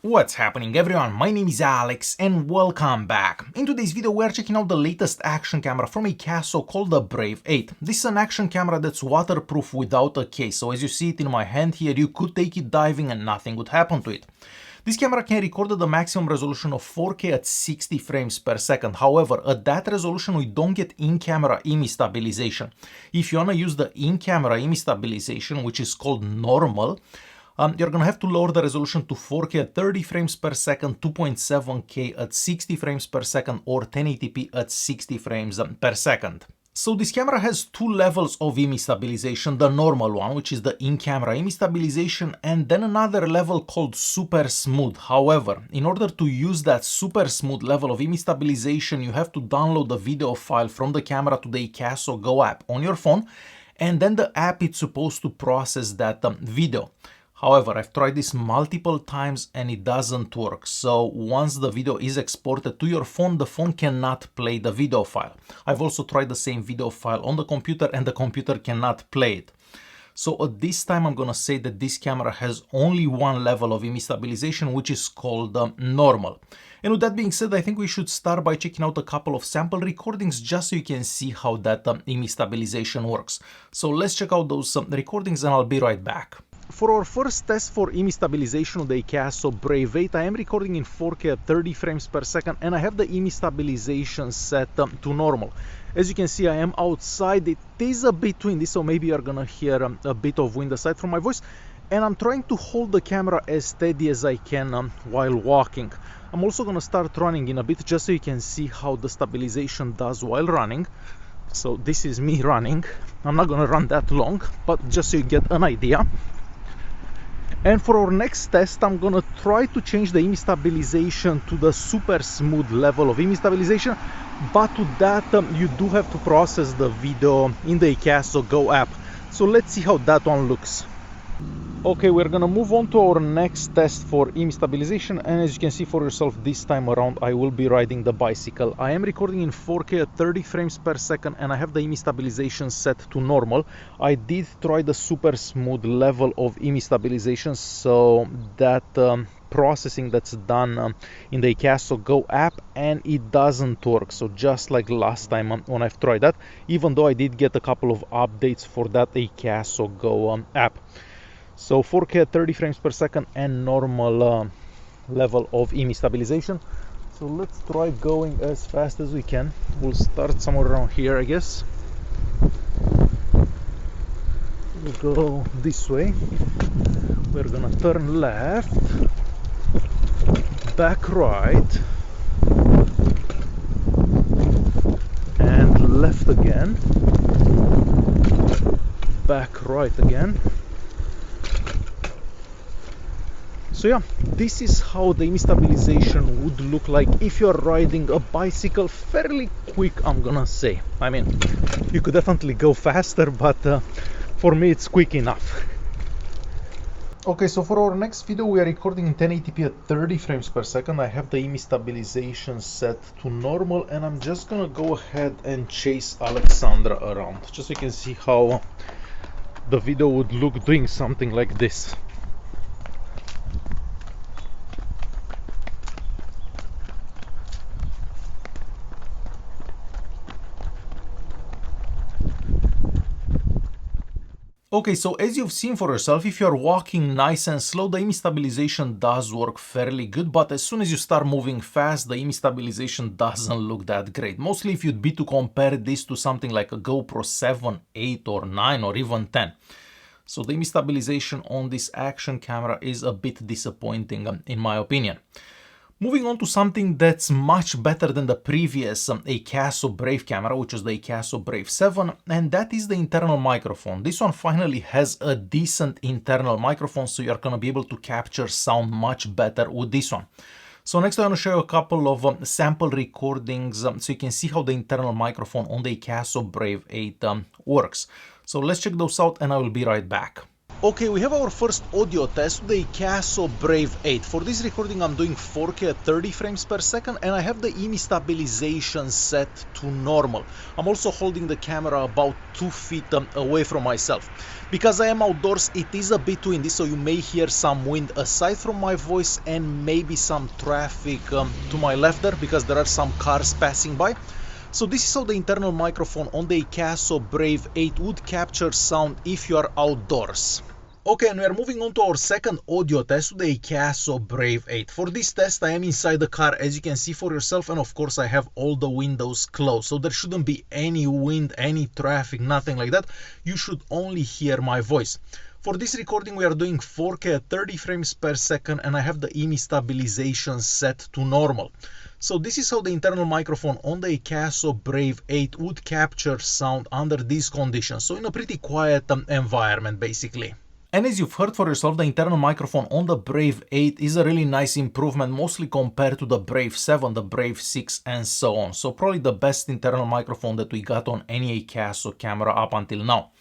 What's happening everyone, my name is Alex and welcome back. In today's video we are checking out the latest action camera from Akaso called the Brave 8. This is an action camera that's waterproof without a case, so as you see it in my hand here, you could take it diving and nothing would happen to it. This camera can record at the maximum resolution of 4K at 60 frames per second. However, at that resolution we don't get in-camera image stabilization. If you wanna use the in-camera image stabilization, which is called normal, you're gonna have to lower the resolution to 4K at 30 frames per second, 2.7K at 60 frames per second, or 1080p at 60 frames per second. So this camera has two levels of image stabilization, the normal one, which is the in-camera image stabilization, and then another level called SuperSmooth. However, in order to use that SuperSmooth level of image stabilization, you have to download the video file from the camera to the Akaso Go app on your phone, and then the app is supposed to process that video. However, I've tried this multiple times and it doesn't work. So once the video is exported to your phone, the phone cannot play the video file. I've also tried the same video file on the computer and the computer cannot play it. So at this time, I'm gonna say that this camera has only one level of image stabilization, which is called normal. And with that being said, I think we should start by checking out a couple of sample recordings just so you can see how that image stabilization works. So let's check out those recordings and I'll be right back. For our first test for image stabilization of the Akaso Brave 8, I am recording in 4K at 30 frames per second and I have the image stabilization set to normal. As you can see, I am outside. It is a bit windy, so maybe you're gonna hear a bit of wind aside from my voice. And I'm trying to hold the camera as steady as I can while walking. I'm also gonna start running in a bit just so you can see how the stabilization does while running. So this is me running. I'm not gonna run that long, but just so you get an idea. And for our next test, I'm gonna try to change the image stabilization to the SuperSmooth level of image stabilization, but to that you do have to process the video in the Akaso Go app. So let's see how that one looks. Okay, we're gonna move on to our next test for image stabilization, and as you can see for yourself, this time around I will be riding the bicycle. I am recording in 4K at 30 frames per second and I have the image stabilization set to normal. I did try the SuperSmooth level of image stabilization, so that processing that's done in the Akaso Go app, and it doesn't work. So just like last time when I've tried that, even though I did get a couple of updates for that Akaso Go app. So 4K at 30 frames per second and normal level of image stabilization. So let's try going as fast as we can. We'll start somewhere around here, I guess. We'll go this way. We're gonna turn left, back right, and left again, back right again. So yeah, this is how the image stabilization would look like if you're riding a bicycle fairly quick, I'm gonna say. I mean, you could definitely go faster, but for me it's quick enough. Okay, so for our next video we are recording in 1080p at 30 frames per second. I have the image stabilization set to normal and I'm just gonna go ahead and chase Alexandra around, just so you can see how the video would look doing something like this. Okay, so as you've seen for yourself, if you're walking nice and slow, the image stabilization does work fairly good, but as soon as you start moving fast, the image stabilization doesn't look that great. Mostly if you'd be to compare this to something like a GoPro 7, 8 or 9 or even 10. So the image stabilization on this action camera is a bit disappointing in my opinion. Moving on to something that's much better than the previous Akaso Brave camera, which was the Akaso Brave 7, and that is the internal microphone. This one finally has a decent internal microphone, so you're gonna be able to capture sound much better with this one. So next I want to show you a couple of sample recordings so you can see how the internal microphone on the Akaso Brave 8 works. So let's check those out and I will be right back. Okay, we have our first audio test with the Akaso Brave 8. For this recording I'm doing 4K at 30 frames per second and I have the image stabilization set to normal. I'm also holding the camera about 2 feet away from myself. Because I am outdoors, it is a bit windy, so you may hear some wind aside from my voice and maybe some traffic to my left there because there are some cars passing by. So this is how the internal microphone on the Akaso Brave 8 would capture sound if you are outdoors. Okay, and we are moving on to our second audio test with the Akaso Brave 8. For this test I am inside the car, as you can see for yourself, and of course I have all the windows closed, so there shouldn't be any wind, any traffic, nothing like that. You should only hear my voice. For this recording we are doing 4K at 30 frames per second and I have the image stabilization set to normal. So this is how the internal microphone on the Akaso Brave 8 would capture sound under these conditions, so in a pretty quiet environment basically. And as you've heard for yourself, the internal microphone on the Brave 8 is a really nice improvement, mostly compared to the Brave 7, the Brave 6 and so on. So probably the best internal microphone that we got on any Akaso camera up until now.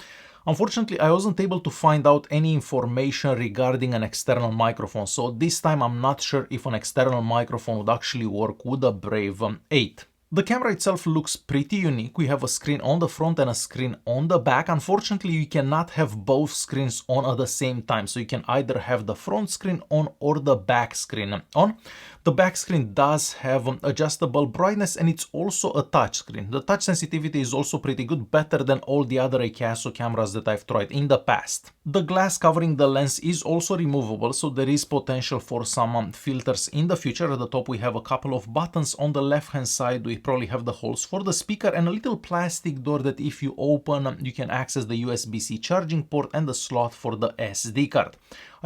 Unfortunately, I wasn't able to find out any information regarding an external microphone, so this time I'm not sure if an external microphone would actually work with the Brave 8. The camera itself looks pretty unique. We have a screen on the front and a screen on the back. Unfortunately, you cannot have both screens on at the same time. So you can either have the front screen on or the back screen on. The back screen does have adjustable brightness and it's also a touch screen. The touch sensitivity is also pretty good, better than all the other Akaso cameras that I've tried in the past. The glass covering the lens is also removable, so there is potential for some filters in the future. At the top we have a couple of buttons. On the left hand side we probably have the holes for the speaker and a little plastic door that if you open you can access the USB-C charging port and the slot for the SD card.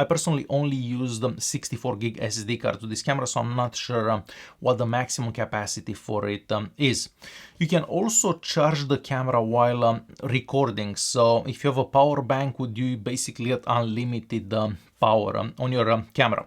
I personally only used 64 gig SD card to this camera, so I'm not sure what the maximum capacity for it is. You can also charge the camera while recording, so if you have a power bank, would you basically get unlimited power on your camera.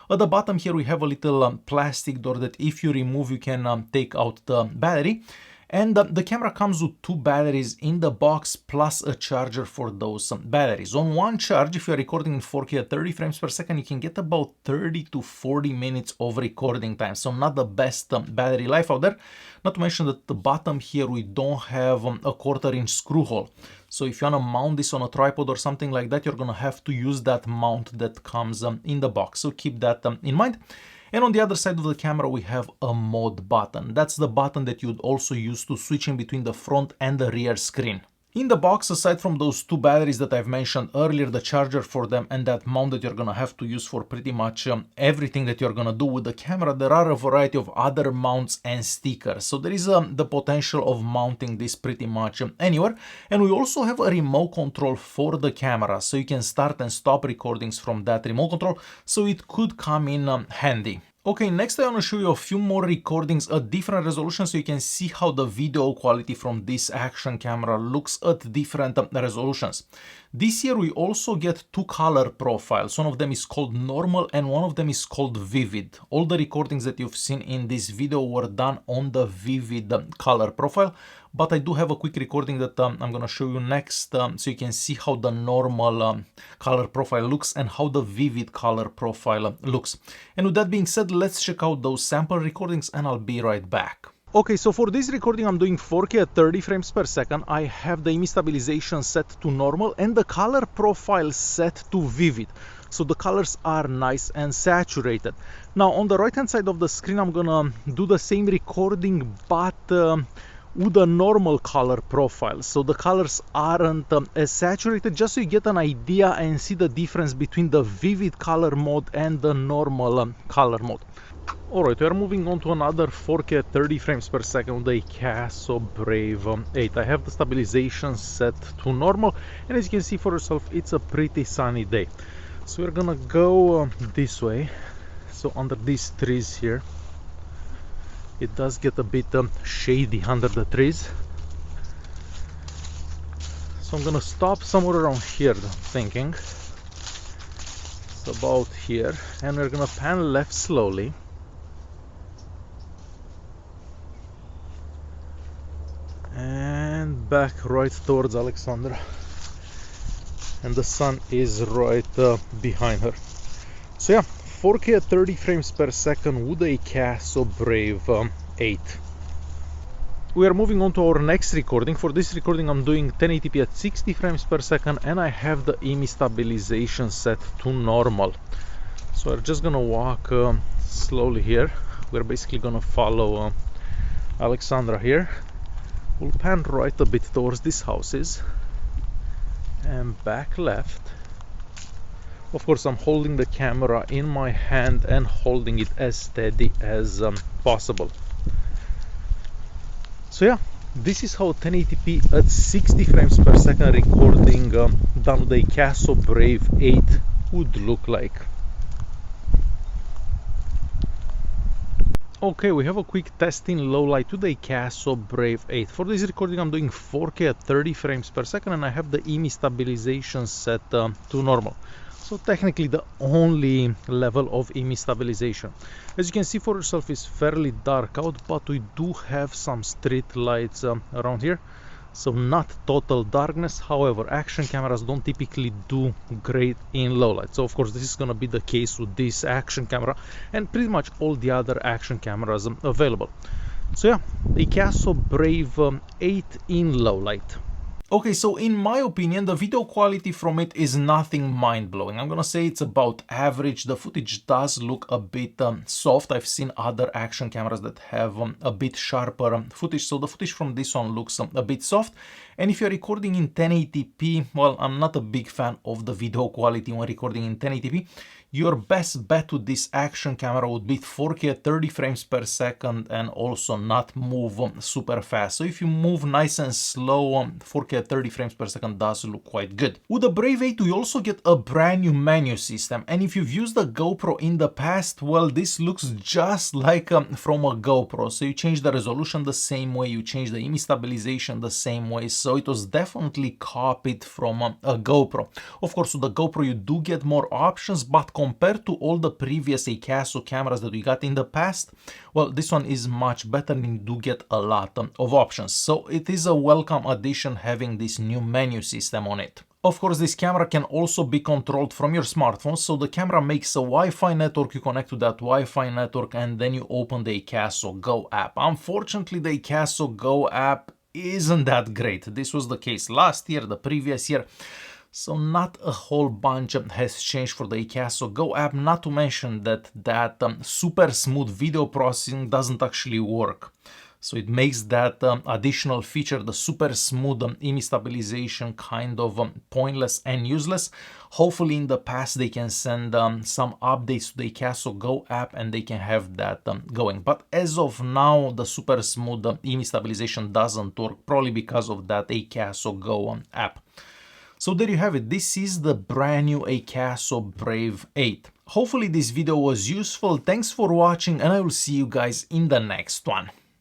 At the bottom here we have a little plastic door that if you remove you can take out the battery. And the camera comes with 2 batteries in the box plus a charger for those batteries. On one charge, if you're recording in 4K at 30 frames per second, you can get about 30 to 40 minutes of recording time. So not the best battery life out there. Not to mention that at the bottom here we don't have a 1/4-inch screw hole. So if you want to mount this on a tripod or something like that, you're going to have to use that mount that comes in the box. So keep that in mind. And on the other side of the camera we have a mode button. That's the button that you'd also use to switch in between the front and the rear screen. In the box, aside from those 2 batteries that I've mentioned earlier, the charger for them and that mount that you're gonna have to use for pretty much everything that you're gonna do with the camera, there are a variety of other mounts and stickers. So there is the potential of mounting this pretty much anywhere. And we also have a remote control for the camera, so you can start and stop recordings from that remote control, so it could come in handy. Okay, next I want to show you a few more recordings at different resolutions so you can see how the video quality from this action camera looks at different resolutions. This year we also get 2 color profiles. One of them is called normal and one of them is called vivid. All the recordings that you've seen in this video were done on the vivid color profile, but I do have a quick recording that I'm going to show you next so you can see how the normal color profile looks and how the vivid color profile looks. And with that being said, let's check out those sample recordings and I'll be right back. Okay, so for this recording I'm doing 4K at 30 frames per second. I have the image stabilization set to normal and the color profile set to vivid. So the colors are nice and saturated. Now on the right hand side of the screen I'm gonna do the same recording but with a normal color profile, so the colors aren't as saturated, just so you get an idea and see the difference between the vivid color mode and the normal color mode. Alright, we are moving on to another 4K at 30 frames per second with the Akaso Brave 8. I have the stabilization set to normal and as you can see for yourself it's a pretty sunny day. So we're gonna go this way, so under these trees here. It does get a bit shady under the trees. So I'm gonna stop somewhere around here, I'm thinking. It's about here. And we're gonna pan left slowly. And back right towards Alexandra. and the sun is right behind her. So yeah, 4K at 30 frames per second with a Akaso Brave 8. We are moving on to our next recording. For this recording I'm doing 1080p at 60 frames per second, and I have the image stabilization set to normal. So we're just gonna walk slowly here. We're basically gonna follow Alexandra here. We'll pan right a bit towards these houses and back left. Of course I'm holding the camera in my hand and holding it as steady as possible. So yeah, this is how 1080p at 60 frames per second recording done with the Akaso Brave 8 would look like. Okay, we have a quick test in low light with the Akaso Brave 8. For this recording I'm doing 4K at 30 frames per second, and I have the image stabilization set to normal. So technically the only level of image stabilization. As you can see for yourself, is fairly dark out, but we do have some street lights around here. So not total darkness. However, action cameras don't typically do great in low light. So of course this is gonna be the case with this action camera and pretty much all the other action cameras available. So yeah, the Akaso Brave 8 in low light. Okay, so in my opinion, the video quality from it is nothing mind-blowing. I'm gonna say it's about average. The footage does look a bit soft. I've seen other action cameras that have a bit sharper footage, so the footage from this one looks a bit soft. And if you're recording in 1080p, well, I'm not a big fan of the video quality when recording in 1080p. Your best bet with this action camera would be 4K at 30 frames per second and also not move super fast. So if you move nice and slow, 4K at 30 frames per second does look quite good. With the Brave 8 we also get a brand new menu system, and if you've used the GoPro in the past, well, this looks just like from a GoPro. So you change the resolution the same way, you change the image stabilization the same way, so it was definitely copied from a GoPro. Of course with the GoPro you do get more options, but compared to all the previous Akaso cameras that we got in the past, well, this one is much better and you do get a lot of options. So it is a welcome addition having this new menu system on it. Of course, this camera can also be controlled from your smartphone, so the camera makes a Wi-Fi network, you connect to that Wi-Fi network and then you open the Akaso Go app. Unfortunately, the Akaso Go app isn't that great. This was the case last year, the previous year. So not a whole bunch has changed for the Akaso Go app, not to mention that super smooth video processing doesn't actually work. So it makes that additional feature, the super smooth image stabilization, kind of pointless and useless. Hopefully in the past they can send some updates to the Akaso Go app and they can have that going. But as of now, the super smooth image stabilization doesn't work, probably because of that Akaso Go app. So there you have it. This is the brand new Akaso Brave 8. Hopefully this video was useful. Thanks for watching and I will see you guys in the next one.